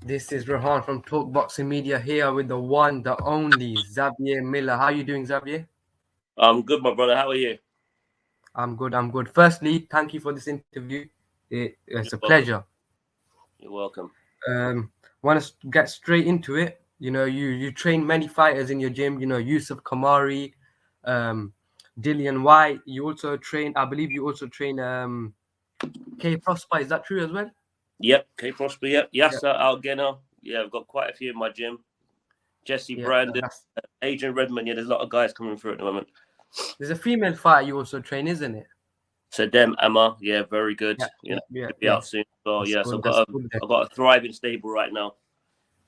This is Rehan from Talk Boxing Media here with the one, the only Xavier Miller. How you doing, Xavier? I'm good, my brother. How are you? I'm good. I'm good. Firstly, thank you for this interview. It's You're a welcome. pleasure. You're welcome. Um, Want to get straight into it. You train many fighters in your gym. Youssef Khoumari, um, Dillain Whyte. You also train. I believe you also train K Prosper. Is that true as well? Yep. K Prosper. Yep. Yeah. Yasser Algenna. Yeah, I've got quite a few in my gym. Jesse Yeah. Brandon, That's. Adrian Redmond. Yeah, there's a lot of guys coming through at the moment. There's a female fighter you also train, isn't it? Sedem Emma. Yeah, very good. Yeah. Yeah. Yeah. Should be Yeah. out soon. So That's yeah, so good. That's good. I've got a thriving stable right now.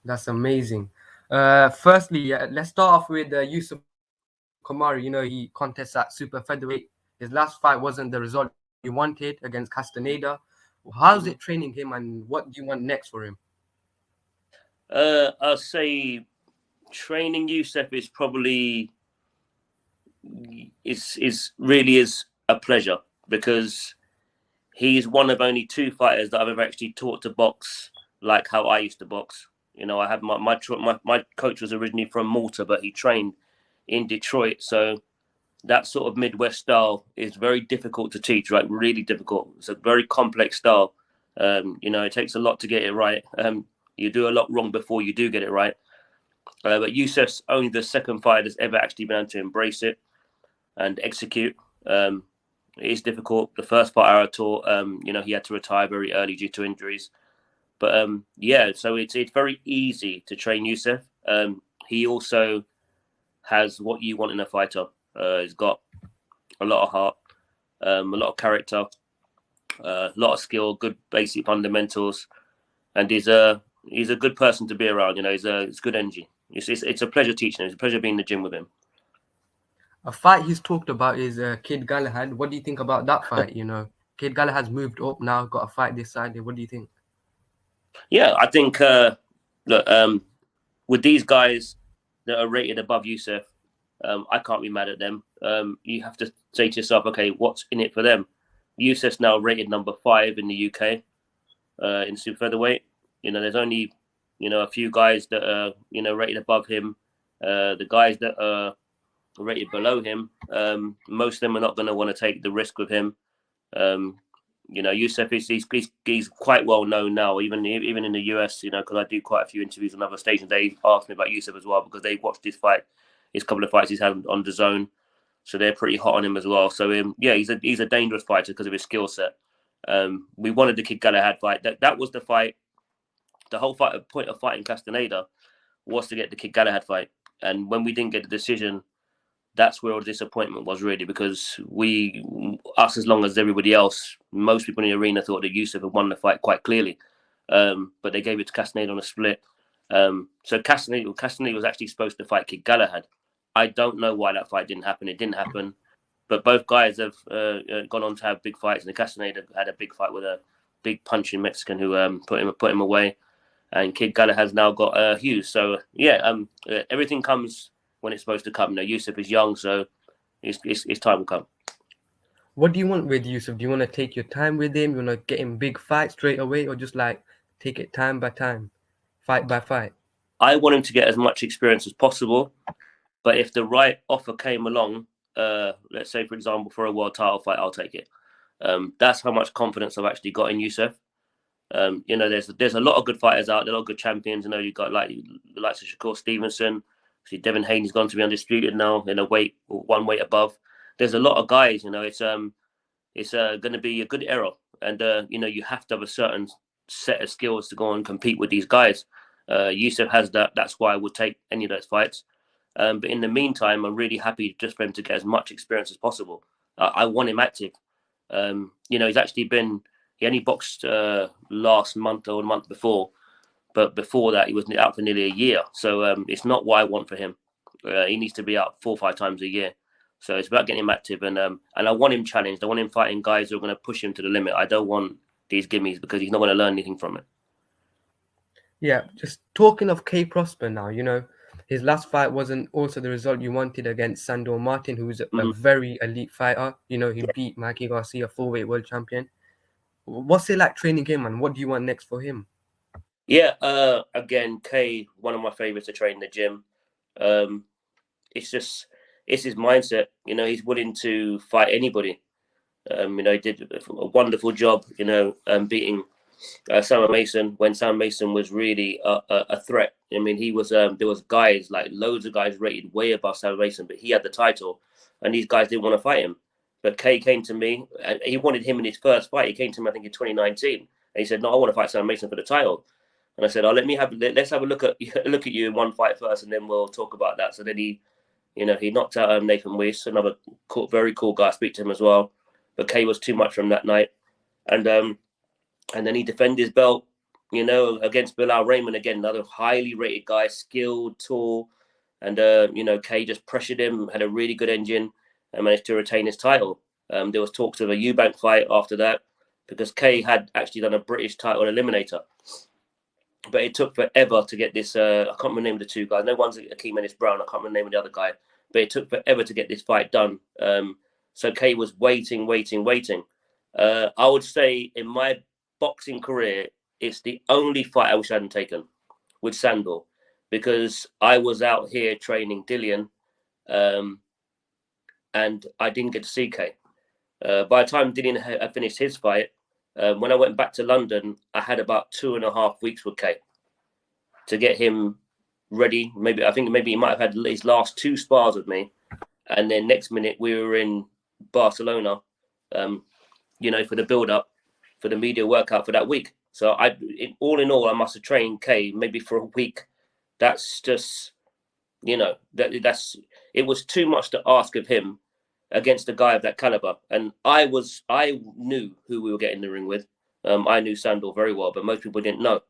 That's amazing. Firstly, let's start off with Youssef Khoumari. He contests at super featherweight. His last fight wasn't the result you wanted against Castaneda. How's it training him, and what do you want next for him? I'll say training Yousaf is probably is really is a pleasure because he's one of only two fighters that I've ever actually taught to box like how I used to box. I had my coach was originally from Malta, but he trained in Detroit. So that sort of Midwest style is very difficult to teach, right? Really difficult. It's a very complex style. It takes a lot to get it right. You do a lot wrong before you do get it right. But Yousef's only the second fighter that's ever actually been able to embrace it and execute. It is difficult. The first fighter I taught, he had to retire very early due to injuries. But so it's very easy to train Yousef. He also has what you want in a fighter. He's got a lot of heart, a lot of character, a lot of skill, good basic fundamentals, and he's a good person to be around. It's good energy. It's a pleasure teaching him. It's a pleasure being in the gym with him. A fight he's talked about is Kid Galahad. What do you think about that fight? Kid Galahad's moved up now, got a fight this side. What do you think? Yeah, I think look, with these guys that are rated above Yousef, I can't be mad at them. You have to say to yourself, okay, what's in it for them? Yousef's now rated number 5 in the UK in super featherweight. There's only a few guys that are rated above him. The guys that are rated below him, most of them are not going to want to take the risk with him. Yousef he's quite well known now, even in the US. Because I do quite a few interviews on other stations. They asked me about Yousef as well because they watched his couple of fights he's had on the zone, so they're pretty hot on him as well. So he's a dangerous fighter because of his skill set. We wanted the Kid Galahad fight. That was the fight. The whole point of fighting Castaneda was to get the Kid Galahad fight, and when we didn't get the decision, that's where all the disappointment was really, because us as long as everybody else, most people in the arena thought that Yousef had won the fight quite clearly, but they gave it to Castaneda on a split. So Castaneda was actually supposed to fight Kid Galahad. I don't know why that fight didn't happen. It didn't happen, but both guys have gone on to have big fights, and Castaneda had a big fight with a big punching Mexican who put him away, and Kid Galahad's now got Hughes. So everything comes when it's supposed to come. Yousef is young, so his time will come. What do you want with Youssef? Do you want to take your time with him? You want to get him big fight straight away, or just like take it time by time, fight by fight? I want him to get as much experience as possible, but if the right offer came along, let's say for example for a world title fight, I'll take it. That's how much confidence I've actually got in Yousef. There's a lot of good fighters out there, a lot of good champions. You've got like the likes of Shakur Stevenson. See, Devin Haney's gone to be undisputed now in a one weight above. There's a lot of guys. It's going to be a good era, and you have to have a certain set of skills to go and compete with these guys. Yousef has that. That's why I would take any of those fights. But in the meantime, I'm really happy just for him to get as much experience as possible. I want him active. He's actually been. He only boxed last month or the month before, but before that he was out for nearly a year. So it's not what I want for him. He needs to be out 4 or 5 times a year. So it's about getting him active, and I want him challenged. I want him fighting guys who are going to push him to the limit. I don't want these gimmies because he's not going to learn anything from it. Yeah, just talking of K Prosper now, his last fight wasn't also the result you wanted against Sandor Martin, who's a very elite fighter. He beat Mikey Garcia, 4-weight world champion. What's it like training him, and what do you want next for him? Yeah, again, Kay, one of my favorites to train in the gym. It's just, it's his mindset. You know, he's willing to fight anybody. You know, he did a wonderful job, you know, beating Sam Mason when Sam Mason was really a threat. I mean, he was there was guys, like loads of guys rated way above Sam Mason, but he had the title, and these guys didn't want to fight him. But Kay came to me, and he wanted him in his first fight. He came to me, I think, in 2019, and he said, "No, I want to fight Sam Mason for the title." And I said, "Oh, let's have a look at you in one fight first, and then we'll talk about that." So then he knocked out Nathan Weiss, another very cool guy. I speak to him as well, but Kay was too much for him that night, and then he defended his belt, you know, against Bilal Raymond again, another highly rated guy, skilled, tall, and you know, Kay just pressured him, had a really good engine, and managed to retain his title. There was talks of a Eubank fight after that because Kay had actually done a British title eliminator, but it took forever to get this. I can't remember the name of the two guys. No one's Akeem Ennis Brown. I can't remember the name of the other guy, but it took forever to get this fight done. So Kay was waiting. I would say in my boxing career, it's the only fight I wish I hadn't taken with Sandor, because I was out here training Dillian, and I didn't get to see Kay. By the time Dillian had finished his fight, when I went back to London, I had about 2.5 weeks with Kay to get him ready. I think maybe he might have had his last 2 spars with me, and then next minute we were in Barcelona, you know, for the build up, for the media workout for that week. So all in all, I must have trained Kay maybe for a week. That's just, you know, it was too much to ask of him against a guy of that caliber. And I knew who we were getting in the ring with. I knew Sandor very well, but most people didn't know.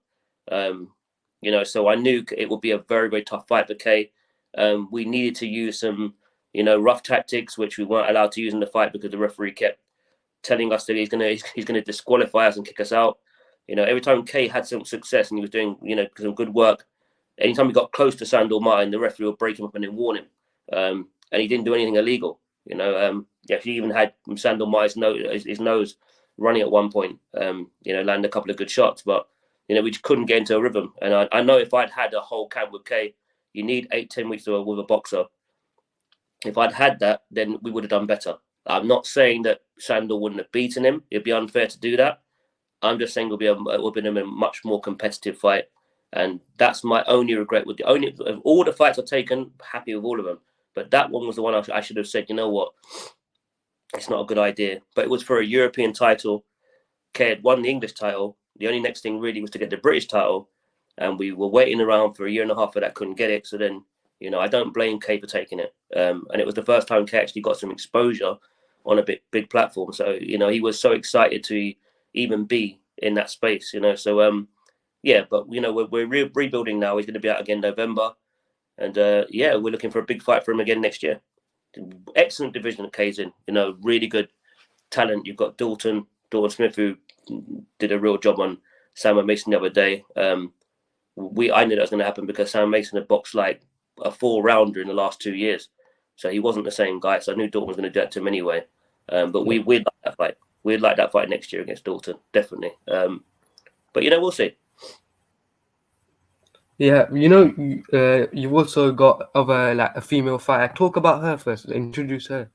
You know, so I knew it would be a very, very tough fight for Kay. We needed to use some, you know, rough tactics, which we weren't allowed to use in the fight because the referee kept telling us that he's gonna disqualify us and kick us out. You know, every time Kay had some success and he was doing, you know, some good work, anytime he got close to Sandor Martin, the referee would break him up and then warn him. And he didn't do anything illegal. You know, yeah, he even had Sandor Martin's his nose running at one point. You know, landed a couple of good shots, but you know, we just couldn't get into a rhythm. And I know if I'd had a whole camp with Kay, you need 8-10 weeks with a boxer. If I'd had that, then we would have done better. I'm not saying that Sandor wouldn't have beaten him. It'd be unfair to do that. I'm just saying it would have been a much more competitive fight. And that's my only regret with of all the fights I've taken, happy with all of them. But that one was the one I should have said, you know what, it's not a good idea. But it was for a European title. Kay had won the English title. The only next thing really was to get the British title. And we were waiting around for 1.5 years for that, couldn't get it. So then, you know, I don't blame Kay for taking it. And it was the first time Kay actually got some exposure on a big platform. So, you know, he was so excited to even be in that space, you know. So, yeah, but, you know, we're rebuilding now. He's going to be out again November. And, yeah, we're looking for a big fight for him again next year. Excellent division that Kay's in, you know, really good talent. You've got Dalton Smith, who did a real job on Sam Mason the other day. I knew that was going to happen because Sam Mason had boxed like a 4-rounder in the last 2 years. So he wasn't the same guy. So I knew Dalton was going to do that to him anyway. But we'd like that fight. We'd like that fight next year against Dalton, definitely. But, you know, we'll see. Yeah, you know, you've also got like a female fighter. Talk about her first. Introduce her.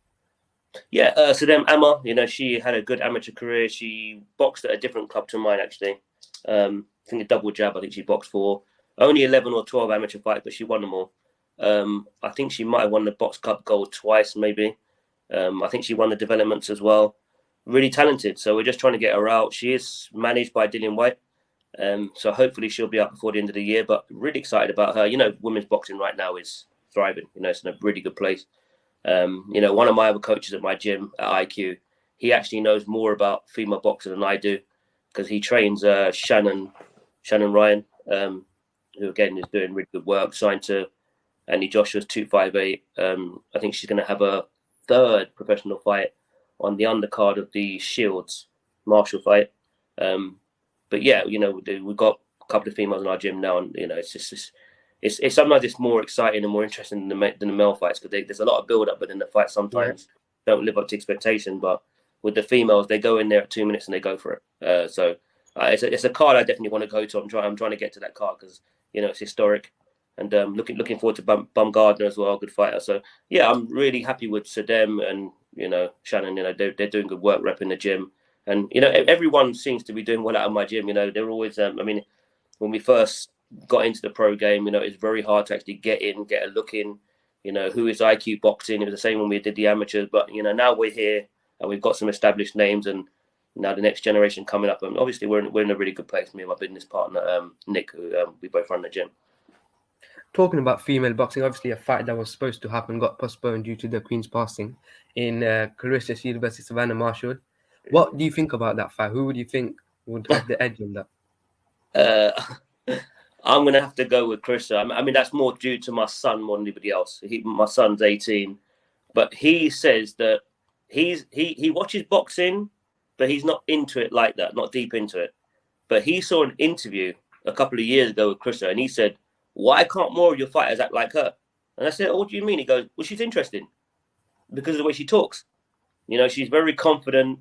Yeah, Sedam Emma, you know, she had a good amateur career. She boxed at a different club to mine, actually. I think a double jab, I think she boxed for. Only 11 or 12 amateur fights, but she won them all. I think she might have won the Box Cup gold twice, maybe. I think she won the developments as well. Really talented. So we're just trying to get her out. She is managed by Dillain Whyte. So hopefully she'll be up before the end of the year. But really excited about her. You know, women's boxing right now is thriving. You know, it's in a really good place. You know, one of my other coaches at my gym at IQ, he actually knows more about female boxing than I do, because he trains Shannon Ryan, who again is doing really good work. Signed to Andy Joshua's 258. I think she's going to have a 3rd professional fight on the undercard of the Shields Marshall fight. But yeah, you know, we've got a couple of females in our gym now, and you know, it's just it's sometimes it's more exciting and more interesting than the male fights, because there's a lot of build up, but then the fights sometimes don't live up to expectation. But with the females, they go in there at 2 minutes and they go for it. So It's a card I definitely want to go to. I'm trying to get to that card because it's historic, and looking forward to Bumgardner as well, good fighter. So yeah, I'm really happy with Sedem and Shannon. They're doing good work repping the gym, and everyone seems to be doing well out of my gym. They're always. I mean, when we first got into the pro game, it's very hard to actually get in, get a look in. Who is IQ boxing? It was the same when we did the amateurs, but now we're here and we've got some established names and now the next generation coming up. And obviously we're in a really good place. Me and my business partner, Nick, who we both run the gym. Talking about female boxing, obviously a fight that was supposed to happen got postponed due to the Queen's passing in Clarissa Shield versus Savannah Marshall. What do you think about that fight? Who would you think would have the edge on that? I'm going to have to go with Carissa. I mean, that's more due to my son more than anybody else. My son's 18, but he says that he watches boxing, but he's not into it like that, not deep into it. But he saw an interview a couple of years ago with Carissa, and he said, "Why can't more of your fighters act like her?" And I said, "Oh, what do you mean?" He goes, "Well, she's interesting because of the way she talks. She's very confident,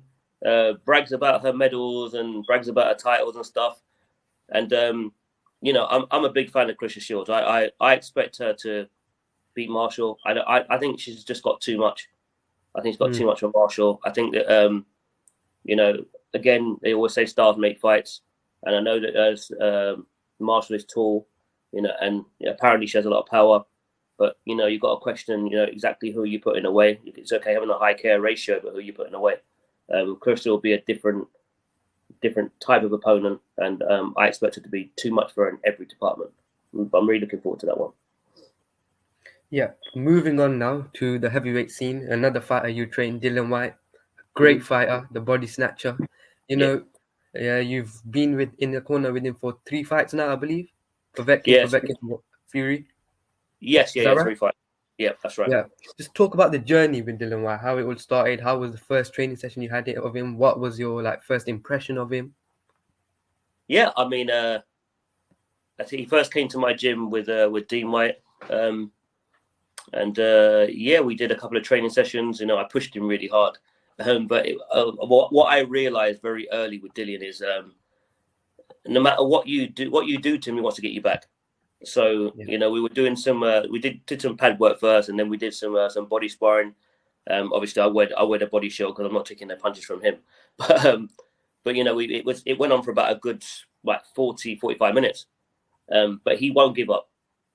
brags about her medals and brags about her titles and stuff. And I'm a big fan of Clarissa Shields. I expect her to beat Marshall. I think she's just got too much. I think she's got too much on Marshall. I think that again, they always say stars make fights, and I know that Marshall is tall, and apparently she has a lot of power. But you've got to question, exactly who you're putting away. It's okay having a high care ratio, but who you're putting away. Clarissa will be a different type of opponent, and I expect it to be too much for her in every department. I'm really looking forward to that one. Yeah, moving on now to the heavyweight scene. Another fighter you trained, Dillain Whyte, great fighter, the body snatcher. You've been in the corner with him for 3 fights now, I believe. Povetkin, Fury. Yes, Is that right? 3 fights. Yeah, that's right. Yeah, just talk about the journey with Dillain Whyte, how it all started. How was the first training session you had of him? What was your first impression of him? Yeah, I mean, I think he first came to my gym with Dean White, and we did a couple of training sessions. I pushed him really hard, but what I realized very early with Dillian is no matter what you do to him, he wants to get you back. So we were doing some we did some pad work first, and then we did some body sparring. Obviously, I wear the body shield because I'm not taking the punches from him. But it went on for about a good 40-45 minutes. But he won't give up.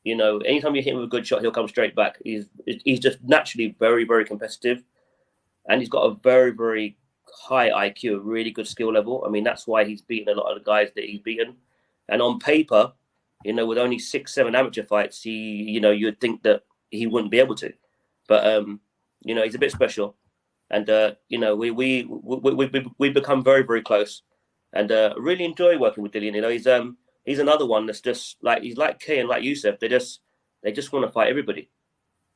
Anytime you hit him with a good shot, he'll come straight back. He's just naturally very, very competitive, and he's got a very, very high IQ, a really good skill level. I mean, that's why he's beaten a lot of the guys that he's beaten. And on paper, with only 6-7 amateur fights, you'd think that he wouldn't be able to. But he's a bit special, and we become very, very close, and really enjoy working with Dillian. He's another one that's just he's like Kay and like Yousaf. They just want to fight everybody.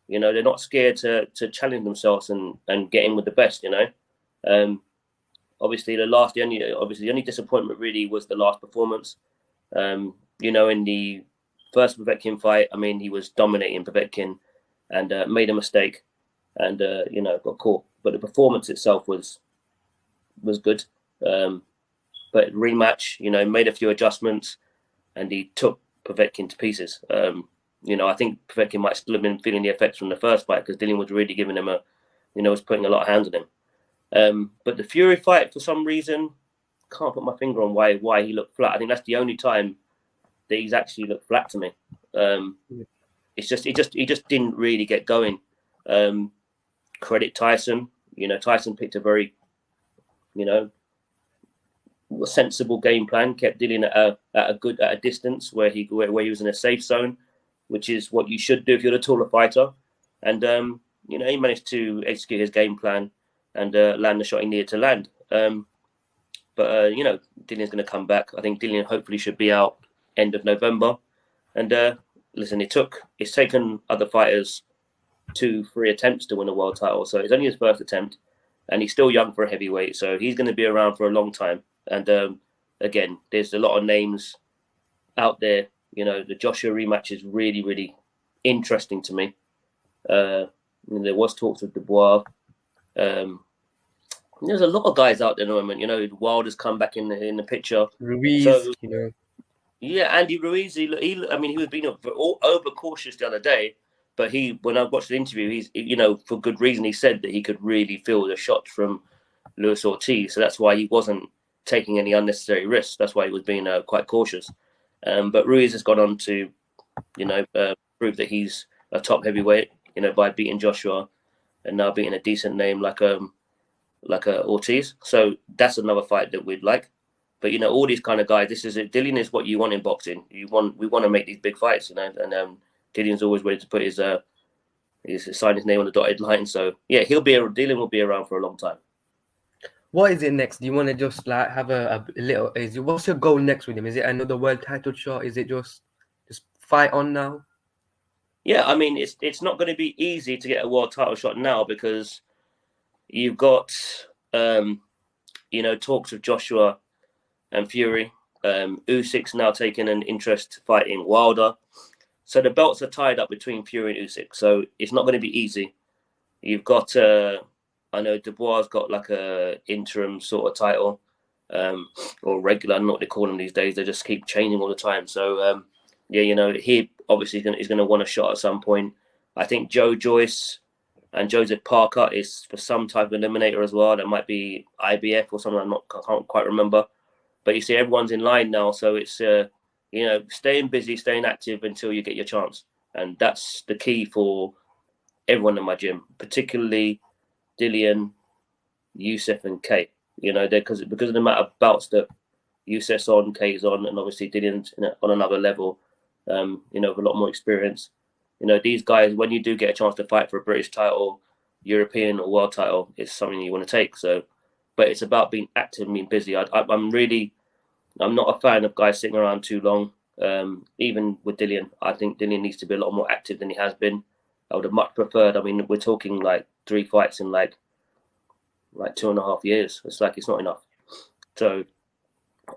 They're not scared to challenge themselves and get in with the best. Obviously the only disappointment really was the last performance. In the first Povetkin fight, I mean, he was dominating Povetkin and made a mistake and got caught. But the performance itself was good. But rematch, made a few adjustments and he took Povetkin to pieces. I think Povetkin might still have been feeling the effects from the first fight because Dillian was really giving him was putting a lot of hands on him. But the Fury fight, for some reason, can't put my finger on why he looked flat. I think that's the only time that he's actually looked flat to me. It's just he just didn't really get going. Credit Tyson. Tyson picked a very, sensible game plan. Kept Dillian at a distance where he was in a safe zone, which is what you should do if you're a taller fighter. And he managed to execute his game plan and land the shot he needed to land. But Dillian's going to come back. I think Dillian hopefully should be out end of November. And listen, it's taken other fighters 2-3 attempts to win a world title. So it's only his first attempt, and he's still young for a heavyweight. So he's going to be around for a long time. And again, there's a lot of names out there. The Joshua rematch is really, really interesting to me. There was talks with Dubois. There's a lot of guys out there at the moment. You know, Wilder's come back in the picture. Ruiz, So you know. yeah, Andy Ruiz. I mean, he was being over cautious the other day, but when I watched the interview, he's for good reason. He said that he could really feel the shots from Luis Ortiz, so that's why he wasn't taking any unnecessary risks. That's why he was being quite cautious. But Ruiz has gone on to, prove that he's a top heavyweight. By beating Joshua and now beating a decent name like Ortiz. So that's another fight that we'd like. But all these kind of guys, this is it. Dillian is what you want in boxing. We want to make these big fights, and Dillian's always ready to put his sign his name on the dotted line. So yeah, Dillian will be around for a long time. What is it next? Do you want to just like have a little? What's your goal next with him? Is it another world title shot? Is it just fight on now? Yeah, I mean it's not going to be easy to get a world title shot now because you've got talks of Joshua and Fury. Usyk's now taking an interest fighting Wilder. So the belts are tied up between Fury and Usyk. So it's not going to be easy. You've got, I know Dubois got like a interim sort of title, or regular. I don't know what they call them these days. They just keep changing all the time. So he obviously is going to want a shot at some point. I think Joyce and Joseph Parker is for some type of eliminator as well. That might be IBF or something. I can't quite remember. But you see, everyone's in line now, so it's staying busy, staying active until you get your chance, and that's the key for everyone in my gym, particularly Dillian, Yousaf, and Kate. Because of the amount of bouts that Yousaf's on, Kate's on, and obviously Dillian's on another level. With a lot more experience. These guys, when you do get a chance to fight for a British title, European or world title, it's something you want to take. So, but it's about being active and being busy. I'm not a fan of guys sitting around too long. Even with Dillian, I think Dillian needs to be a lot more active than he has been. I would have much preferred. I mean, we're talking like 3 fights in like 2.5 years. It's not enough. So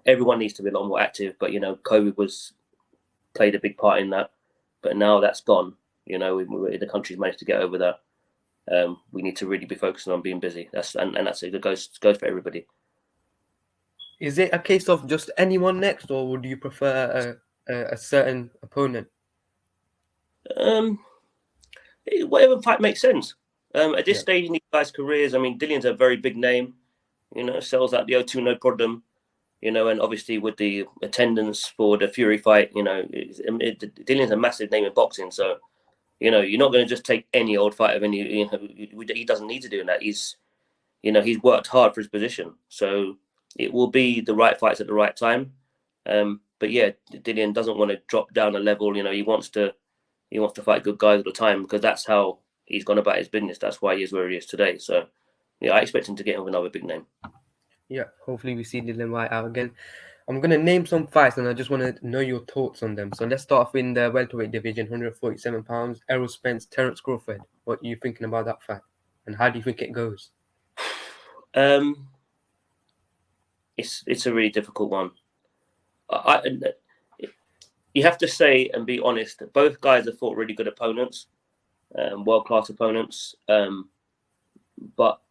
everyone needs to be a lot more active. But COVID played a big part in that. But now that's gone. The country's managed to get over that. We need to really be focusing on being busy. That's it. It goes for everybody. Is it a case of just anyone next, or would you prefer a certain opponent? Whatever fight makes sense. At this Yeah. stage in these guys' careers, I mean, Dillian's a very big name. Sells out the O2 no problem. And obviously with the attendance for the Fury fight, Dillian's a massive name in boxing. So, you're not going to just take any old fight of any. He doesn't need to do that. He's worked hard for his position. So it will be the right fights at the right time. But yeah, Dillian doesn't want to drop down a level. He wants to fight good guys all the time because that's how he's gone about his business. That's why he is where he is today. So yeah, I expect him to get in with another big name. Yeah, hopefully we see Dillain Whyte out again. I'm gonna name some fights, and I just want to know your thoughts on them. So let's start off in the welterweight division, 147 pounds. Errol Spence, Terrance Crawford. What are you thinking about that fight, and how do you think it goes? It's a really difficult one. You have to say and be honest that both guys have fought really good opponents, world class opponents, but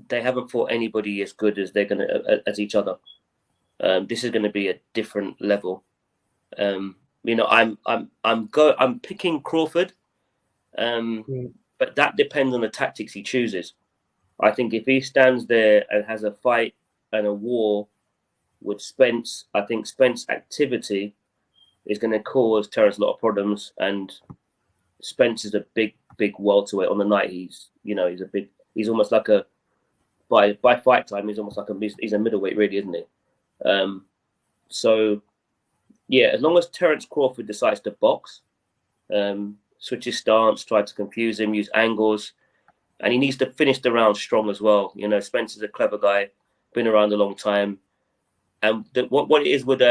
they haven't fought anybody as good as they're as each other. This is going to be a different level. I'm picking Crawford, but that depends on the tactics he chooses. I think if he stands there and has a fight and a war with Spence, I think Spence's activity is going to cause Terrance a lot of problems. And Spence is a big welterweight. On the night, he's almost like by fight time, he's almost like he's a middleweight, really, isn't he? So yeah, as long as Terrance Crawford decides to box, switch his stance, try to confuse him, use angles, and he needs to finish the round strong as well. Spence is a clever guy, been around a long time, and what it is with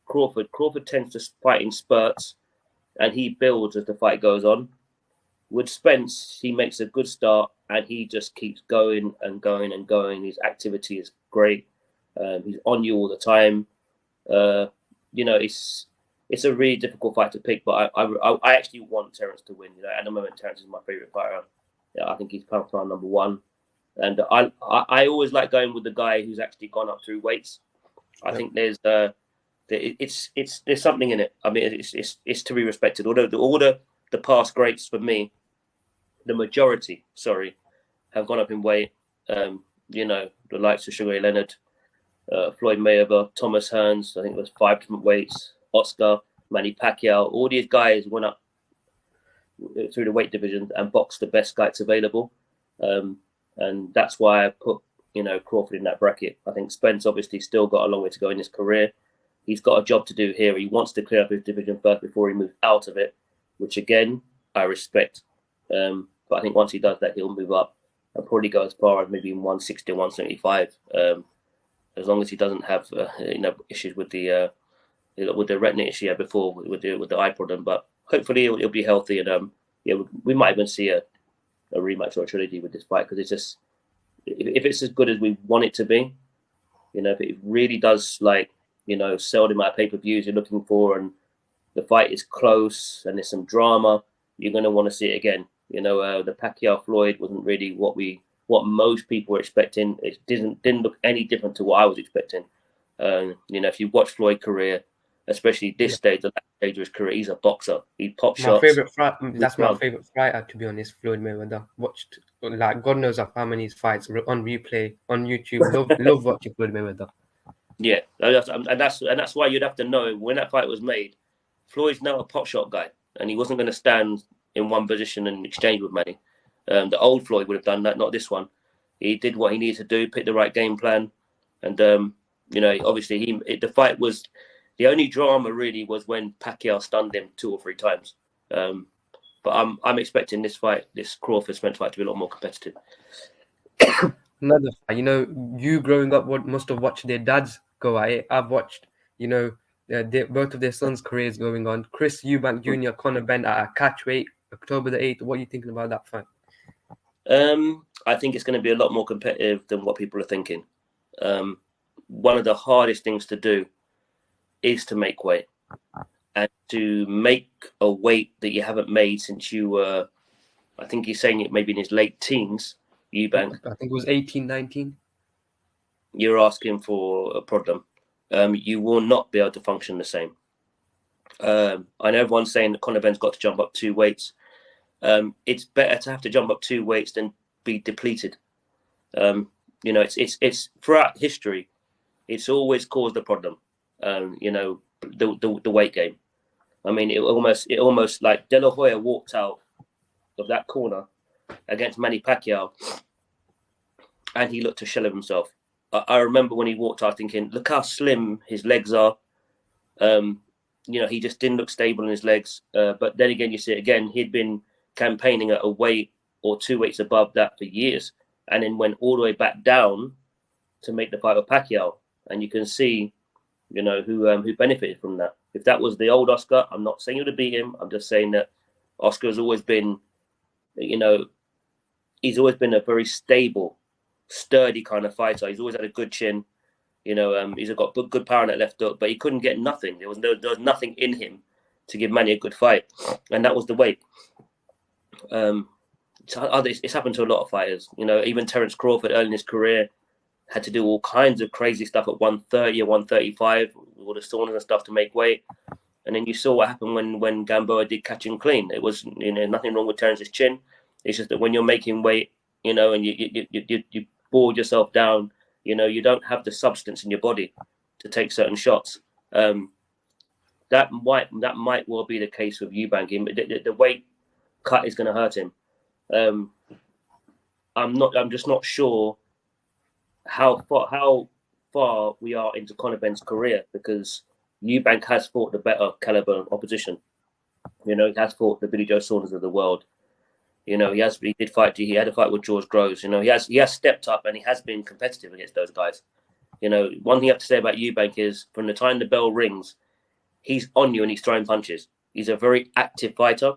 Crawford tends to fight in spurts, and he builds as the fight goes on. With Spence, he makes a good start, and he just keeps going and going and going. His activity is great. He's on you all the time. It's a really difficult fight to pick, but I actually want Terrance to win. At the moment, Terrance is my favorite fighter. Yeah, I think he's pound for pound number one. And I always like going with the guy who's actually gone up through weights. I think there's something in it. I mean, it's to be respected. Although the past greats for me, the majority, have gone up in weight. The likes of Sugar Ray Leonard, Floyd Mayweather, Thomas Hearns. I think it was 5 different weights. Oscar, Manny Pacquiao. All these guys went up through the weight division and boxed the best guys available. And that's why I put Crawford in that bracket. I think Spence obviously still got a long way to go in his career. He's got a job to do here. He wants to clear up his division first before he moves out of it, which again I respect. But I think once he does that, he'll move up and probably go as far as maybe 160 or 175. As long as he doesn't have issues with the retinitis he had before with the eye problem. But hopefully he'll be healthy, and we might even see a rematch or a trilogy with this fight, because it's just, if it's as good as we want it to be, if it really does sell the amount of pay-per-views you're looking for, and the fight is close and there's some drama, you're going to want to see it again. The Pacquiao Floyd wasn't really what most people were expecting. It didn't look any different to what I was expecting. If you watch Floyd's career, especially this stage, the last stage of his career, he's a boxer. He pops shots. That's my favorite fighter, to be honest. Floyd Mayweather. Watched God knows how many fights on replay on YouTube. Love watching Floyd Mayweather. Yeah, and that's why you'd have to know when that fight was made. Floyd's now a pot shot guy, and he wasn't going to stand in one position and exchange with Manny. The old Floyd would have done that, not this one. He did what he needed to do, picked the right game plan, and obviously the fight was, the only drama really was when Pacquiao stunned him 2 or 3 times. But I'm expecting this Crawford Spence fight to be a lot more competitive. Another fight, you growing up must have watched their dads go at it. I've watched, both of their sons' careers going on. Chris Eubank Jr., Conor Benn at a catch weight, October the 8th. What are you thinking about that fight? I think it's going to be a lot more competitive than what people are thinking. One of the hardest things to do is to make weight, and to make a weight that you haven't made since you were, I think he's saying it maybe in his late teens, Eubank. I think it was 18, 19. You're asking for a problem. You will not be able to function the same. I know everyone's saying that Conor Benn's got to jump up 2 weights. It's better to have to jump up 2 weights than be depleted. It's throughout history, it's always caused a problem. The weight game. I mean, it almost like De La Hoya walked out of that corner against Manny Pacquiao, and he looked a shell of himself. I remember when he walked out thinking, look how slim his legs are. He just didn't look stable in his legs. But then again, you see it again, he'd been campaigning at a weight or 2 weights above that for years, and then went all the way back down to make the fight with Pacquiao. And you can see, who benefited from that. If that was the old Oscar, I'm not saying you to beat him. I'm just saying that Oscar has always been, he's always been a very stable, sturdy kind of fighter. He's always had a good chin. He's got good power in that left hook, but he couldn't get nothing. There was nothing in him to give Manny a good fight, and that was the weight. It's happened to a lot of fighters. Even Terrance Crawford early in his career had to do all kinds of crazy stuff at 130 or 135, all the saunas and stuff to make weight. And then you saw what happened when Gamboa did catch him clean. It was nothing wrong with Terrance's chin. It's just that when you're making weight, and you board yourself down, you don't have the substance in your body to take certain shots. That might well be the case with Eubank. The weight cut is going to hurt him. I'm just not sure how far we are into Conor Benn's career, because Eubank has fought the better caliber opposition. He has fought the Billy Joe Saunders of the world. He had a fight with George Groves. He has stepped up, and he has been competitive against those guys. One thing you have to say about Eubank is from the time the bell rings, he's on you and he's throwing punches. He's a very active fighter,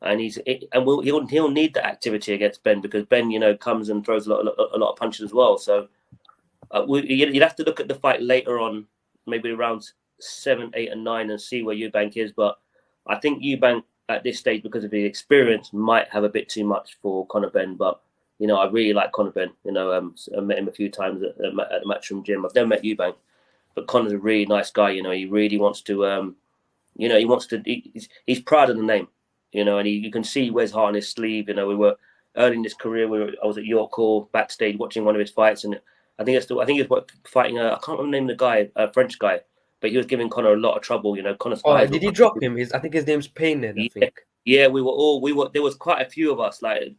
and he'll need that activity against Ben, because Ben, comes and throws a lot of punches as well. So you'd have to look at the fight later on, maybe around 7, 8, and 9, and see where Eubank is. But I think Eubank at this stage, because of his experience, might have a bit too much for Conor Benn. But You know, I really like Conor Benn. You know, I met him a few times at the Matchroom gym. I've never met Eubank, but Conor's a really nice guy. You know, he really wants to. You know, he wants to. He's proud of the name. You know, and you can see he wears heart on his sleeve. You know, we were early in his career. I was at York Hall backstage watching one of his fights, and I think he was fighting. I can't remember the name of the guy, a French guy, but he was giving Conor a lot of trouble. You know, Conor's Oh, eyes were. did he drop him? I think his name's Painted, I Yeah, think. yeah, there was quite a few of us like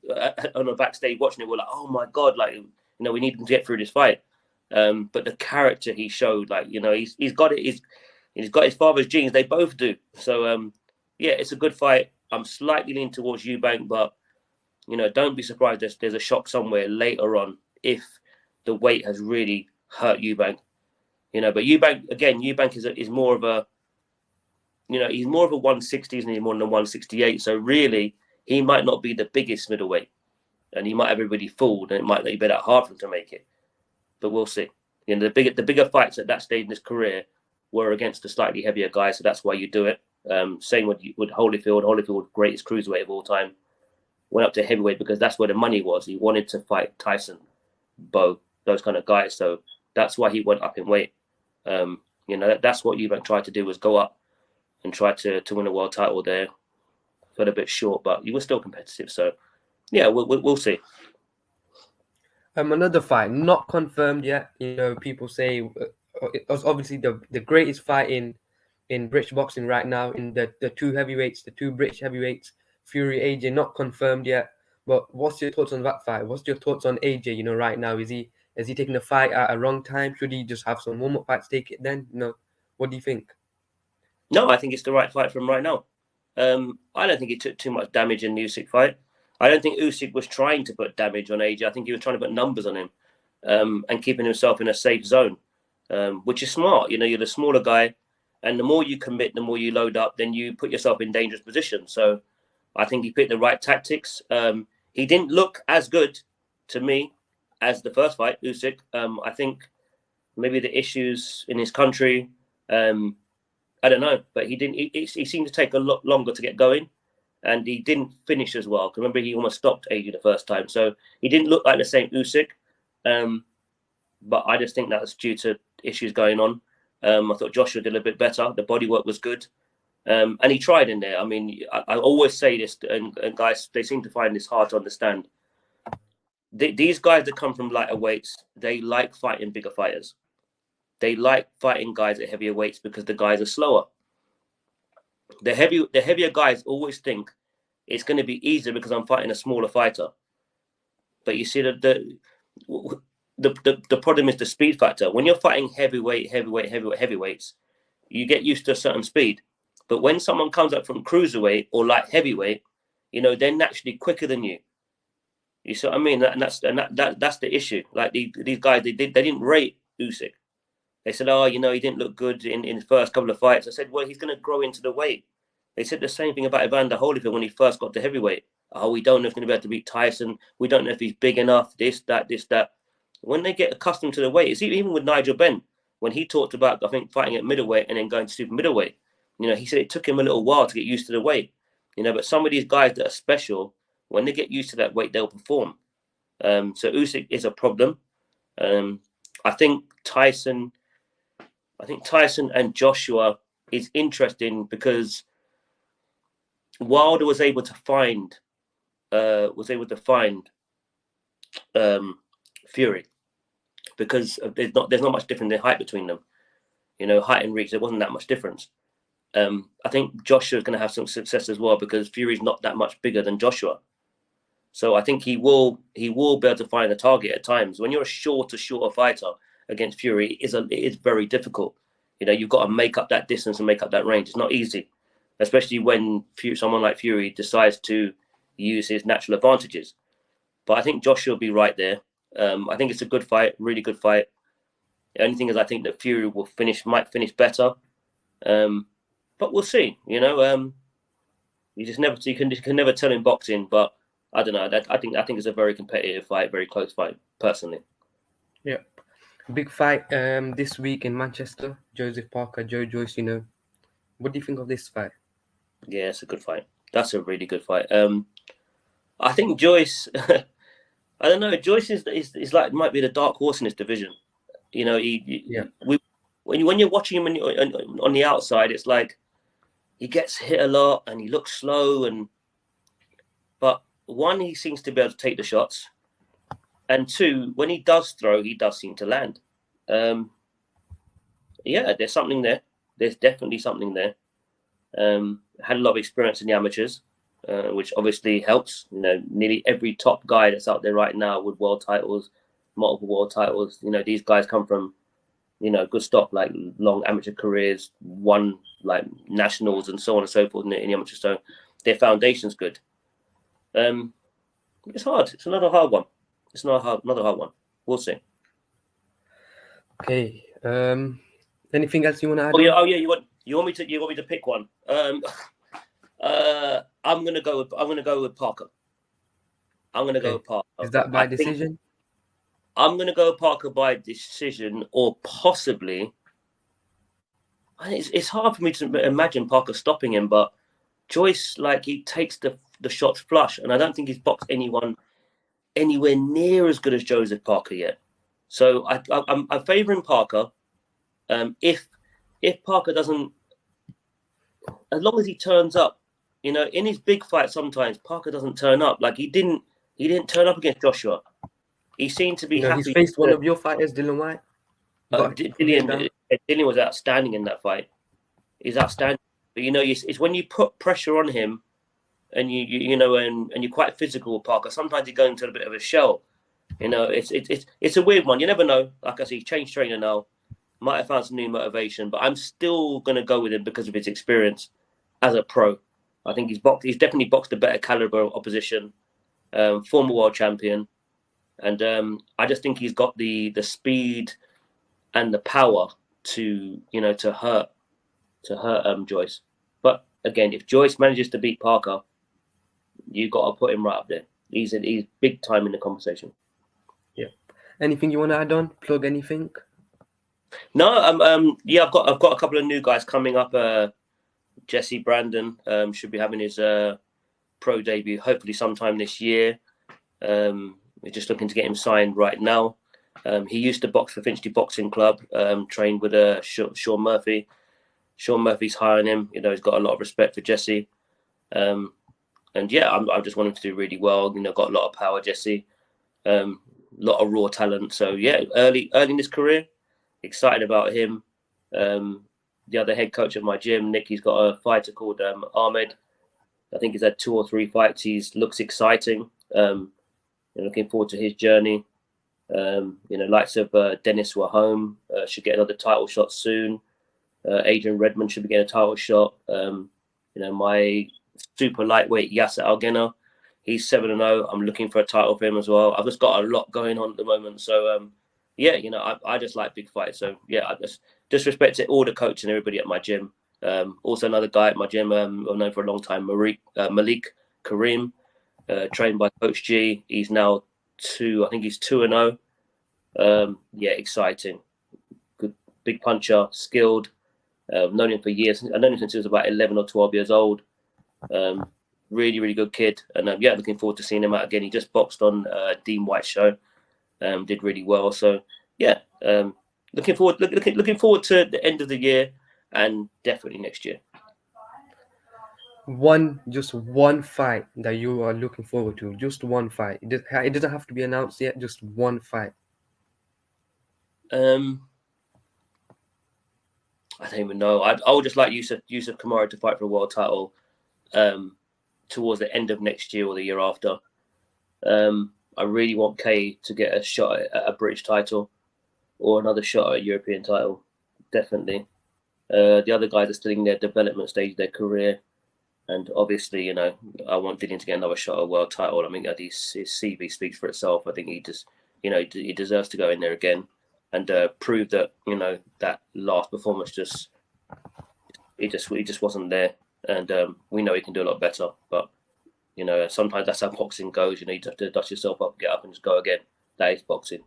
on the backstage watching it. We're like, oh my god, like, you know, we need him to get through this fight. But the character he showed, like, you know, he's got it. He's got his father's genes. They both do. So yeah, it's a good fight. I'm slightly leaning towards Eubank, but you know, don't be surprised there's a shock somewhere later on if the weight has really hurt Eubank. You know, but Eubank is more of a, you know, he's more of a 160s and he's more than a 168. So really, he might not be the biggest middleweight, and he might have everybody fooled, and it might be that hard for him to make it. But we'll see. You know, the bigger fights at that stage in his career were against the slightly heavier guys, so that's why you do it. Same with Holyfield. Holyfield, greatest cruiserweight of all time, went up to heavyweight because that's where the money was. He wanted to fight Tyson, Bo, those kind of guys. So that's why he went up in weight. You know, that's what Eubank tried to do, was go up and try to win a world title there. Fell a bit short, but he was still competitive. So yeah, we'll see. Another fight not confirmed yet. You know, people say it was obviously the greatest fight in British boxing right now, in the two heavyweights, the two British heavyweights, Fury AJ, not confirmed yet. But what's your thoughts on that fight? What's your thoughts on AJ? You know, right now, is he taking the fight at a wrong time? Should he just have some warm-up fights, take it then? You know, what do you think? No, I think it's the right fight for him right now. I don't think he took too much damage in the Usyk fight. I don't think Usyk was trying to put damage on AJ. I think he was trying to put numbers on him, and keeping himself in a safe zone, which is smart. You know, you're the smaller guy, and the more you commit, the more you load up, then you put yourself in dangerous positions. So I think he picked the right tactics. He didn't look as good to me as the first fight, Usyk. I think maybe the issues in his country. I don't know, but he didn't. He seemed to take a lot longer to get going, and he didn't finish as well. Remember, he almost stopped AJ the first time, so he didn't look like the same Usyk. But I just think that's due to issues going on. I thought Joshua did a bit better. The bodywork was good, and he tried in there. I mean, I always say this, and guys, they seem to find this hard to understand. These guys that come from lighter weights, they like fighting bigger fighters. They like fighting guys at heavier weights because the guys are slower. The heavier guys always think it's going to be easier because I'm fighting a smaller fighter. But you see, the problem is the speed factor. When you're fighting heavyweights, you get used to a certain speed. But when someone comes up from cruiserweight or light heavyweight, you know, they're naturally quicker than you. You see what I mean? And that's the issue. Like these guys, they didn't rate Usyk. They said, oh, you know, he didn't look good in his first couple of fights. I said, well, he's going to grow into the weight. They said the same thing about Evander Holyfield when he first got to heavyweight. Oh, we don't know if he's going to be able to beat Tyson. We don't know if he's big enough, this, that. When they get accustomed to the weight, it's even with Nigel Benn, when he talked about, I think, fighting at middleweight and then going to super middleweight. You know, he said it took him a little while to get used to the weight. You know, but some of these guys that are special, when they get used to that weight, they'll perform. So Usyk is a problem. I think Tyson and Joshua is interesting because Wilder was able to find Fury because there's not much difference in height between them. You know, height and reach, there wasn't that much difference. I think Joshua's going to have some success as well because Fury's not that much bigger than Joshua. So I think he will be able to find a target at times. When you're a shorter fighter against Fury, it is very difficult. You know, you've got to make up that distance and make up that range. It's not easy, especially when someone like Fury decides to use his natural advantages. But I think Joshua will be right there. I think it's a good fight, really good fight. The only thing is I think that Fury might finish better. But we'll see. You know, you can never tell in boxing, but I don't know. I think it's a very competitive fight, very close fight, personally. Yeah. Big fight this week in Manchester. Joseph Parker, Joyce, you know. What do you think of this fight? Yeah, it's a good fight. That's a really good fight. I think Joyce I don't know. Joyce is like might be the dark horse in this division. You know, when you're watching him on the outside, it's like he gets hit a lot and he looks slow, but one, he seems to be able to take the shots, and two, when he does throw, he does seem to land. Yeah, there's something there. There's definitely something there. Had a lot of experience in the amateurs, which obviously helps. You know, nearly every top guy that's out there right now with world titles, multiple world titles. You know, these guys come from, you know, good stock, like long amateur careers, won like nationals and so on and so forth in the amateur. So their foundation's good. It's hard. It's another hard one. It's another hard one. We'll see. Okay. Anything else you want to add? Oh yeah. You want me to pick one? I'm gonna go with Parker. I'm gonna go with Parker. Is that by decision? I'm gonna go with Parker by decision, or possibly. It's hard for me to imagine Parker stopping him, but Joyce, like, he takes the shots flush, and I don't think he's boxed anyone anywhere near as good as Joseph Parker yet. So I'm favouring Parker. If Parker doesn't, as long as he turns up, you know, in his big fight, sometimes Parker doesn't turn up. Like he didn't turn up against Joshua. He seemed to be happy. He's faced one of your fighters, Dillain Whyte. Dillian was outstanding in that fight. He's outstanding. But you know, it's when you put pressure on him, and you know, and you're quite physical with Parker. Sometimes you go into a bit of a shell. You know, it's a weird one. You never know. Like I say, he's changed trainer now. Might have found some new motivation, but I'm still going to go with him because of his experience as a pro. I think he's definitely boxed a better caliber of opposition, former world champion, and I just think he's got the speed and the power to, you know, to hurt Joyce. But again, if Joyce manages to beat Parker, you got to put him right up there. He's big time in the conversation. Yeah. Anything you want to add on? Plug anything? No, yeah, I've got a couple of new guys coming up. Jesse Brandon should be having his pro debut hopefully sometime this year. We're just looking to get him signed right now. He used to box for Finchley Boxing Club, trained with Sean Murphy. Sean Murphy's hiring him. You know, he's got a lot of respect for Jesse. And yeah, I just want him to do really well. You know, got a lot of power, Jesse. A lot of raw talent. So yeah, early in his career, excited about him. The other head coach of my gym, Nick, he's got a fighter called Ahmed. I think he's had 2 or 3 fights. He looks exciting. Looking forward to his journey. You know, likes of Dennis were home, should get another title shot soon. Adrian Redmond should be getting a title shot. You know, my super lightweight Yasser Algena, he's 7-0. I'm looking for a title for him as well. I've just got a lot going on at the moment. So yeah, you know, I just like big fights. So yeah, I just respect to all the coaches and everybody at my gym. Also another guy at my gym I've known for a long time, Malik Kareem, trained by Coach G. He's now 2-0. Yeah, exciting. Good, big puncher, skilled. Known him for years. I've known him since he was about 11 or 12 years old. Really, really good kid. And yeah, looking forward to seeing him out again. He just boxed on Dean White's show. Did really well. So yeah, looking forward to the end of the year and definitely next year. Just one fight that you are looking forward to. Just one fight. It doesn't have to be announced yet. Just one fight. I don't even know. I would just like Youssef Khoumari to fight for a world title towards the end of next year or the year after. I really want Kay to get a shot at a British title or another shot at a European title. Definitely. The other guys are still in their development stage of their career. And obviously, you know, I want Dillian to get another shot at a world title. I mean, his CV speaks for itself. I think he just, you know, he deserves to go in there again and prove that, you know, that last performance just wasn't there. And we know he can do a lot better. But, you know, sometimes that's how boxing goes. You know, you have to dust yourself up, get up and just go again. That is boxing.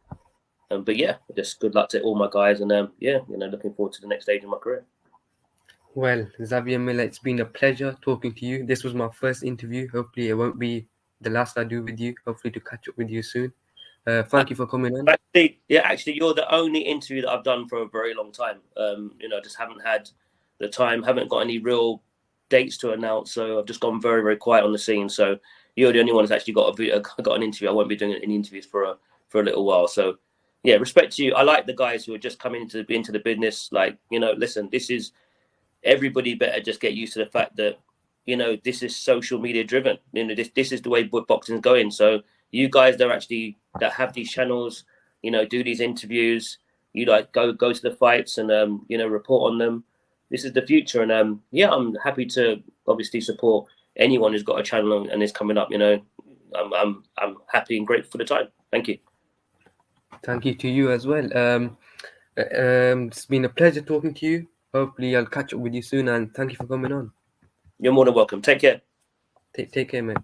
But yeah, just good luck to all my guys. And yeah, you know, looking forward to the next stage of my career. Well, Xavier Miller, it's been a pleasure talking to you. This was my first interview. Hopefully it won't be the last I do with you. Hopefully to catch up with you soon. Thank you for coming on. Actually, you're the only interview that I've done for a very long time. Just haven't had the time, haven't got any real dates to announce, so I've just gone very, very quiet on the scene. So you're the only one that's actually got an interview. I won't be doing any interviews for a little while. So yeah, respect to you. I like the guys who are just coming into the business. Like, listen, this is, everybody better just get used to the fact that this is social media driven. This is the way boxing is going. So you guys that have these channels, do these interviews, you like go to the fights and report on them. This is the future, and I'm happy to obviously support anyone who's got a channel and is coming up. I'm happy and grateful for the time. Thank you. Thank you to you as well. It's been a pleasure talking to you. Hopefully, I'll catch up with you soon, and thank you for coming on. You're more than welcome. Take care. Take care, mate.